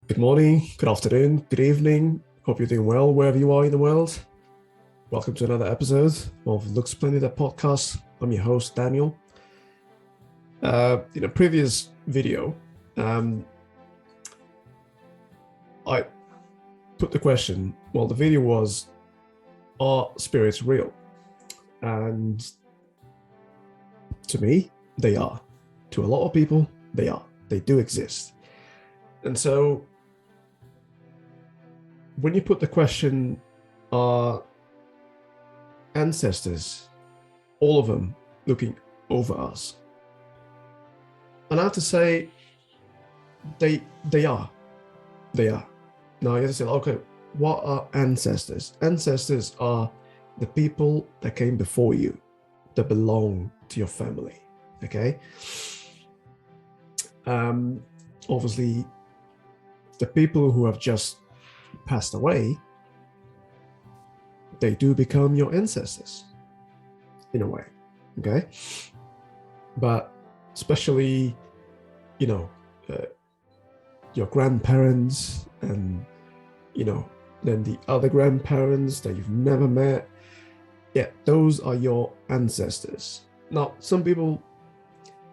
Good morning, good afternoon, good evening. Hope you're doing well wherever you are in the world. Welcome to another episode of Splendida podcast. I'm your host, Daniel. In a previous video, I put the question, well, the video was, are spirits real? And to me, they are. To a lot of people, they are. They do exist. And so when you put the question, are ancestors, all of them, looking over us? And I have to say, they are. They are. Now you have to say, okay, what are ancestors? Ancestors are the people that came before you, that belong to your family. Okay. Obviously, the people who have just passed away, they do become your ancestors in a way. Okay. But especially, your grandparents and, then the other grandparents that you've never met. Yeah, those are your ancestors. Now, some people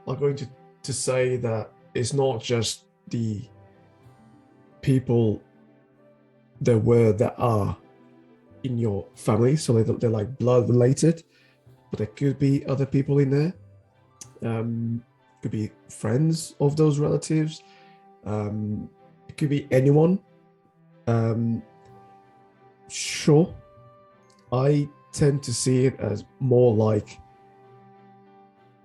are going to say that it's not just the people that are in your family, so they're like blood related, but there could be other people in there. Could be friends of those relatives. It could be anyone. Sure, I tend to see it as more like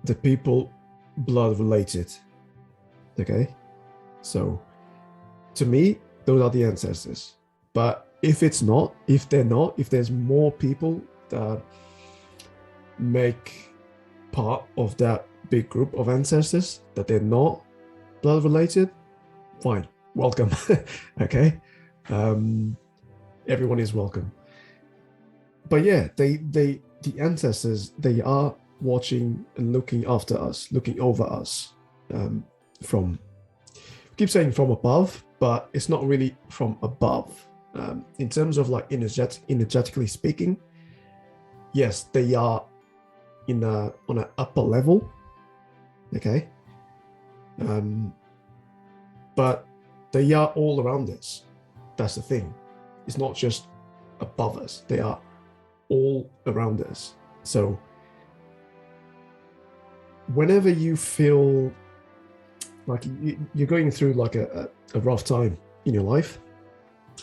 the people blood related. Okay, so to me, those are the ancestors. But if there's more people that make part of that big group of ancestors that they're not blood related, fine, welcome. Okay, everyone is welcome. But yeah, the ancestors, they are watching and looking after us, looking over us, from, I keep saying from above, but it's not really from above. In terms of like energetically speaking, yes, they are on an upper level. Okay. But they are all around us. That's the thing. It's not just above us. They are all around us. So whenever you feel like you're going through like a rough time in your life,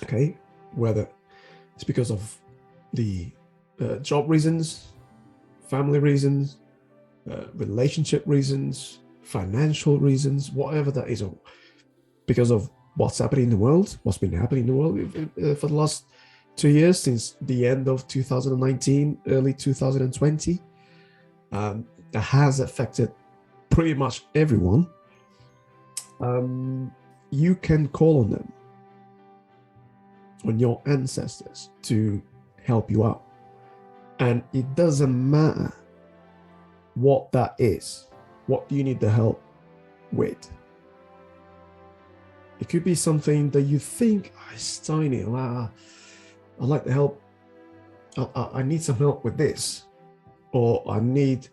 okay, whether it's because of the job reasons, family reasons, relationship reasons, financial reasons, whatever that is, or because of what's happening in the world, what's been happening in the world for the last 2 years, since the end of 2019, early 2020, that has affected pretty much everyone. You can call on them, on your ancestors, to help you out. And it doesn't matter what that is. What do you need the help with? It could be something that you think, it's tiny, I'd like the help. I need some help with this. Or I need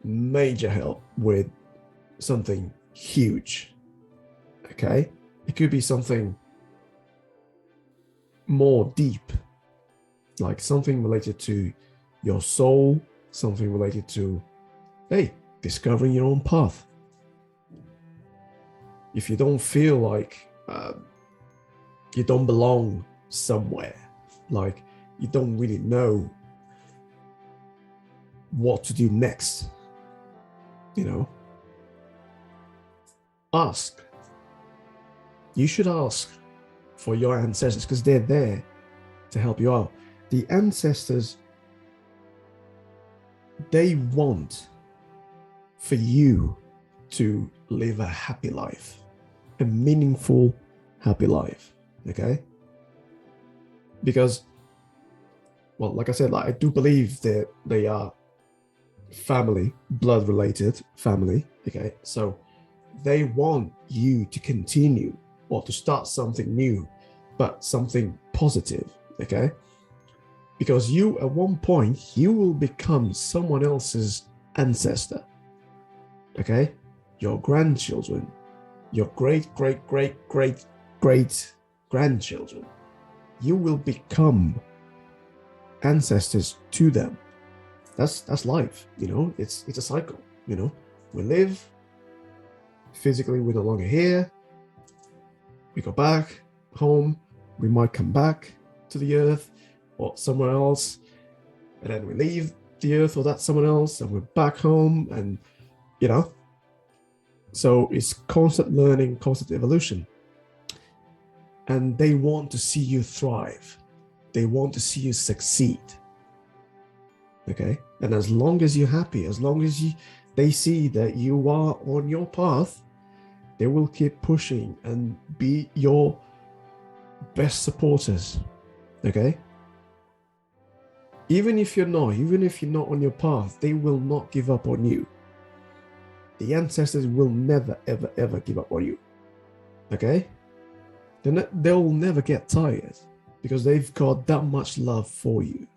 major help with something huge. Okay? It could be something more deep, like something related to your soul, something related to, discovering your own path. If you don't feel like you don't belong somewhere, like you don't really know what to do next, ask. You should ask for your ancestors, because they're there to help you out. The ancestors, they want for you to live a happy life, a meaningful, happy life. Okay? Because, well, like I said, I do believe that they are family, blood related family. Okay? So they want you to continue or to start something new, but something positive, okay? Because you, at one point, you will become someone else's ancestor, okay? Your grandchildren, your great, great, great, great, great grandchildren, you will become ancestors to them. That's life, you know. It's a cycle, you know. We live physically, we're no longer here. We go back home. We might come back to the earth or somewhere else, and then we leave the earth or that someone else, and we're back home, and you know. So it's constant learning, constant evolution. And they want to see you thrive. They want to see you succeed. Okay? And as long as you're happy, as long as they see that you are on your path, they will keep pushing and be your best supporters. Okay? Even if you're not on your path, they will not give up on you. The ancestors will never, ever, ever give up on you. Okay? They'll never get tired because they've got that much love for you.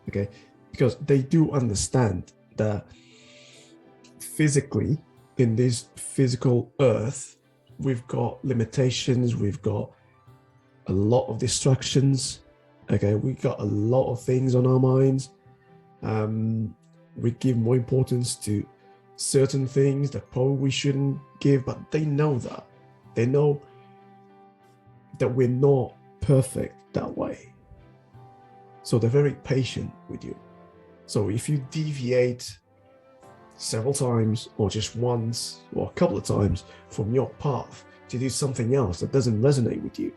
Okay? Because they do understand that physically, in this physical earth, we've got limitations, we've got a lot of distractions. Okay, we got a lot of things on our minds. We give more importance to certain things that probably we shouldn't give, but they know that. They know that we're not perfect that way. So they're very patient with you. So if you deviate several times or just once or a couple of times from your path to do something else that doesn't resonate with you,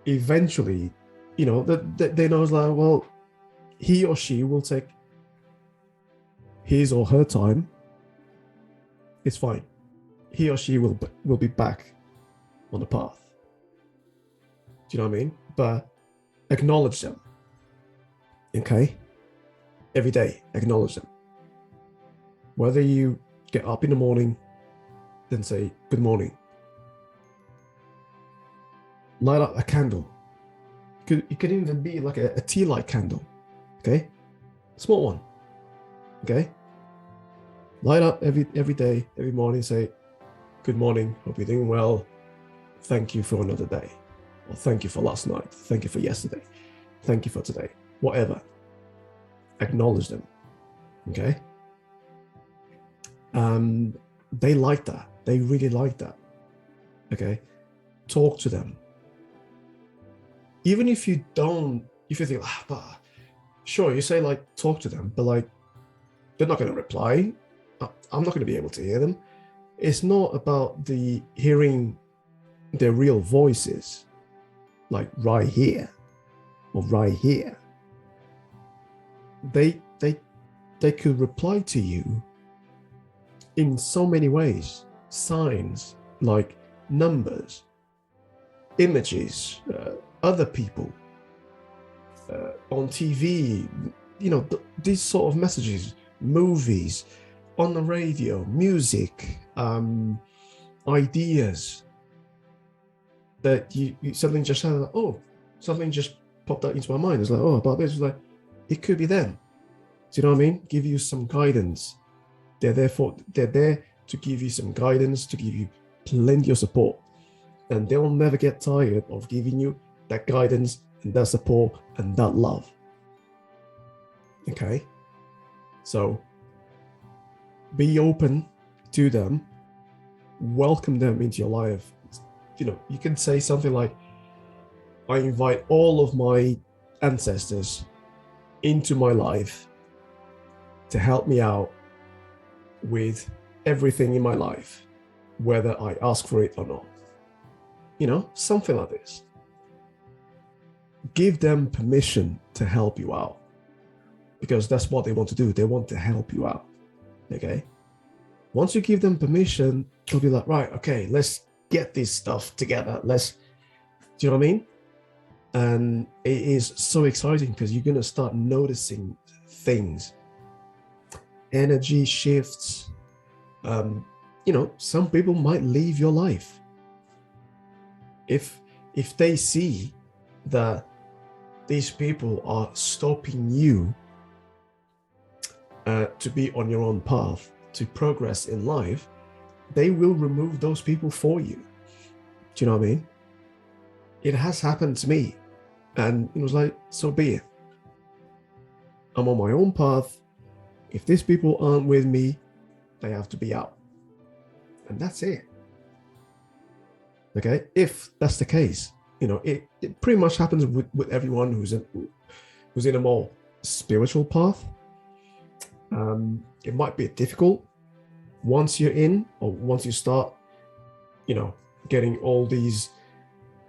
eventually, you know, they know, like, well, he or she will take his or her time. It's fine. He or she will be back on the path. Do you know what I mean? But acknowledge them. Okay? Every day, acknowledge them. Whether you get up in the morning, then say, good morning. Light up a candle. It could even be like a tea light candle. Okay? Small one. Okay? Light up every day, every morning, say, good morning, hope you're doing well. Thank you for another day. Or thank you for last night. Thank you for yesterday. Thank you for today. Whatever. Acknowledge them. Okay? They like that. They really like that. Okay? Talk to them. Even if you think, but sure, you say like, talk to them, but like, they're not going to reply. I'm not going to be able to hear them. It's not about the hearing their real voices, like right here or right here. They could reply to you in so many ways. Signs like numbers, images, other people, on TV, you know, these sort of messages, movies, on the radio, music, ideas that you something just sounded like, oh, something just popped out into my mind. It's like, oh, about this. It's like, it could be them. Do you know what I mean? Give you some guidance. They're there to give you some guidance, to give you plenty of support. And they'll never get tired of giving you that guidance and that support and that love. Okay? So be open to them, welcome them into your life. You know, you can say something like, I invite all of my ancestors into my life to help me out with everything in my life, whether I ask for it or not. You know, something like this. Give them permission to help you out, because that's what they want to do. They want to help you out. Okay? Once you give them permission, they'll be like, right, okay, let's get this stuff together. Do you know what I mean? And it is so exciting because you're going to start noticing things, energy shifts. You know, some people might leave your life. if they see that these people are stopping you to be on your own path, to progress in life, they will remove those people for you. Do you know what I mean? It has happened to me, and it was like, so be it. I'm on my own path. If these people aren't with me, they have to be out. And that's it. Okay? If that's the case, it pretty much happens with everyone who's in a more spiritual path. It might be difficult once you're in, or once you start, getting all these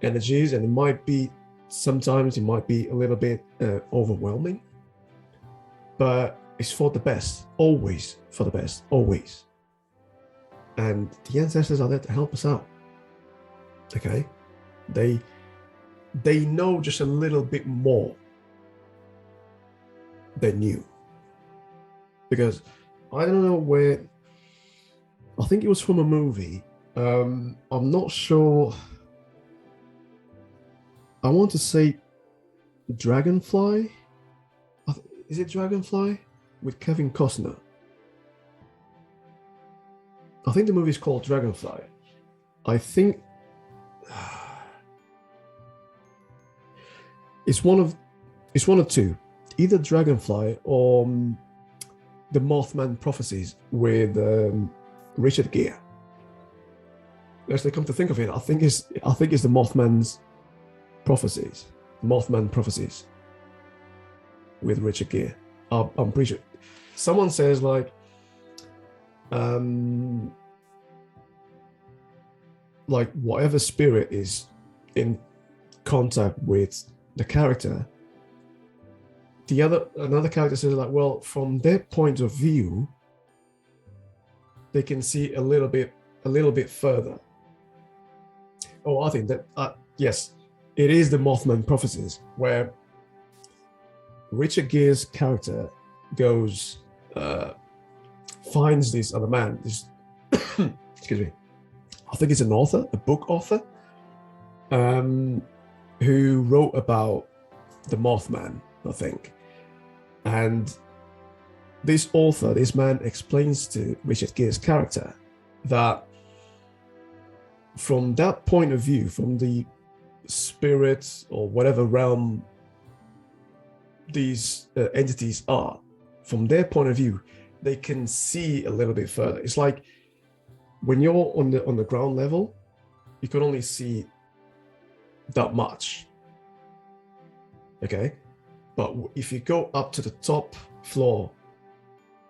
energies, and sometimes it might be a little bit overwhelming, but it's for the best, always for the best, always. And the ancestors are there to help us out. Okay? They know just a little bit more than you. Because I don't know where, I think it was from a movie. I'm not sure. I want to say Dragonfly. Is it Dragonfly? With Kevin Costner. I think the movie is called Dragonfly. I think it's one of two. Either Dragonfly or the Mothman prophecies with Richard Gere. Actually, come to think of it, I think it's the Mothman prophecies with Richard Gere. I'm pretty sure. Someone says like whatever spirit is in contact with the character, another character says like, well, from their point of view, they can see a little bit further. Oh, I think that yes, it is the Mothman prophecies, where Richard Gere's character goes, finds this other man, excuse me, I think it's an author, a book author, who wrote about the Mothman, I think. And this author, this man, explains to Richard Gere's character that from that point of view, from the spirit or whatever realm these entities are, from their point of view, they can see a little bit further. It's like when you're on the ground level, you can only see that much. Okay? But if you go up to the top floor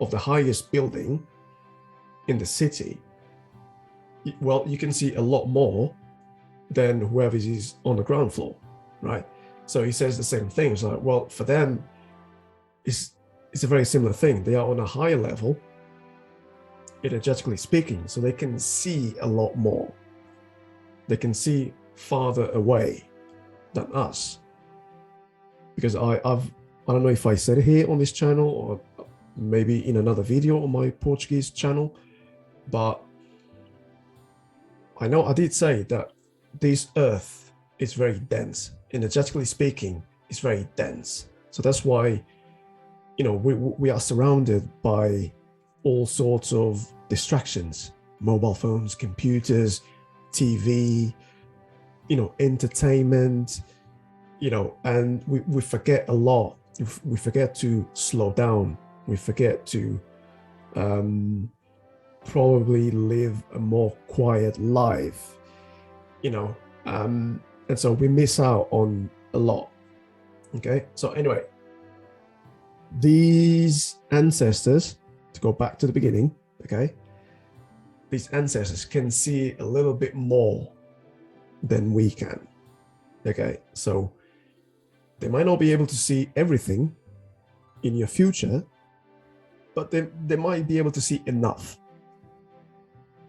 of the highest building in the city, well, you can see a lot more than whoever is on the ground floor, right? So he says the same thing. It's like, well, for them, it's a very similar thing. They are on a higher level, energetically speaking, so they can see a lot more. They can see farther away than us. Because I don't know if I said it here on this channel or maybe in another video on my Portuguese channel, but I know I did say that this earth is very dense. Energetically speaking, it's very dense. So that's why, we are surrounded by all sorts of distractions, mobile phones, computers, TV, entertainment, and we forget a lot. We forget to slow down. We forget to probably live a more quiet life, and so we miss out on a lot. Okay, so anyway, these ancestors, to go back to the beginning, okay, these ancestors can see a little bit more than we can. Okay, so they might not be able to see everything in your future, but they might be able to see enough,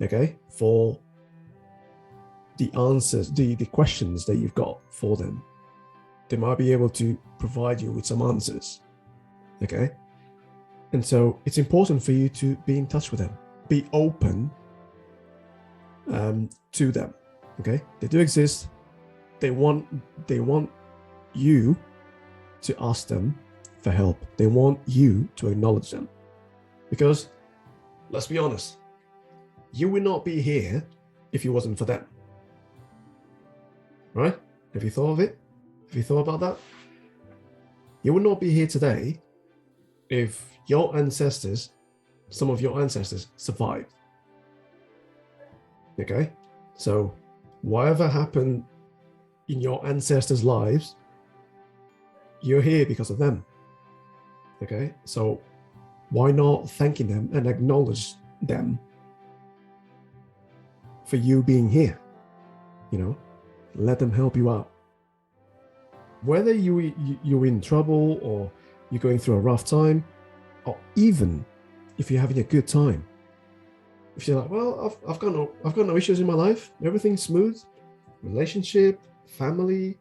okay, for the answers, the questions that you've got for them. They might be able to provide you with some answers, okay? And so it's important for you to be in touch with them, be open to them, okay? They do exist. They want you to ask them for help. They want you to acknowledge them. Because let's be honest, you would not be here if it wasn't for them. Right? Have you thought of it? Have you thought about that? You would not be here today if your ancestors, some of your ancestors, survived. Okay? So whatever happened in your ancestors' lives, you're here because of them. Okay? So why not thanking them and acknowledge them for you being here? You know, let them help you out. Whether you're in trouble or you're going through a rough time, or even if you're having a good time, if you're like, well, I've got no issues in my life, everything's smooth, relationship, family,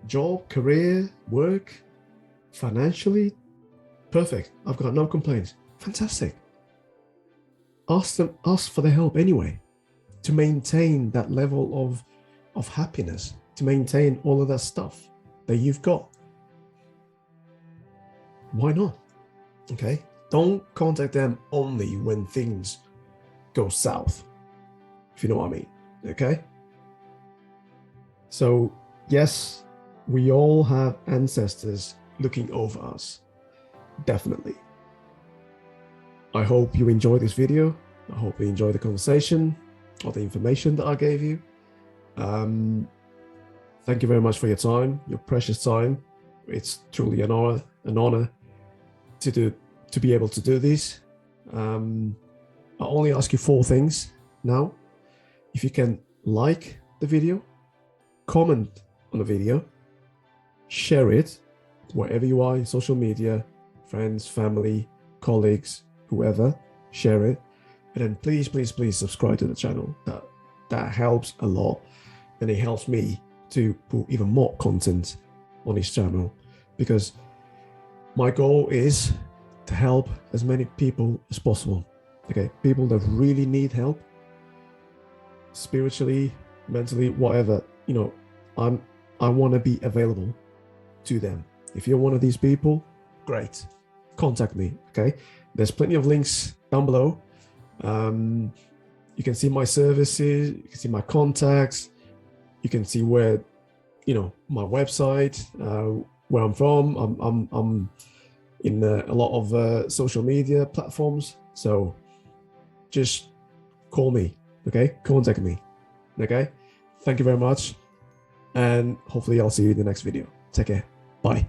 job, career, work, financially, perfect. I've got no complaints. Fantastic. Ask for the help anyway, to maintain that level of happiness, to maintain all of that stuff that you've got. Why not? Okay? Don't contact them only when things go south, if you know what I mean. Okay? So, yes, we all have ancestors looking over us. Definitely. I hope you enjoyed this video. I hope you enjoyed the conversation or the information that I gave you. Thank you very much for your time, your precious time. It's truly an honor to be able to do this. I'll only ask you 4 things now. If you can like the video, comment on the video, share it wherever you are in social media, friends, family, colleagues, whoever, share it. And then please subscribe to the channel. That helps a lot, and it helps me to put even more content on this channel, because my goal is to help as many people as possible. Okay, people that really need help, spiritually, mentally, whatever. You know, I want to be available to them. If you're one of these people, great, contact me. Okay, there's plenty of links down below. You can see my services, you can see my contacts, you can see where, you know, my website, where I'm from. I'm in a lot of social media platforms. So just call me, okay? Contact me, okay? Thank you very much. And hopefully I'll see you in the next video. Take care. Bye.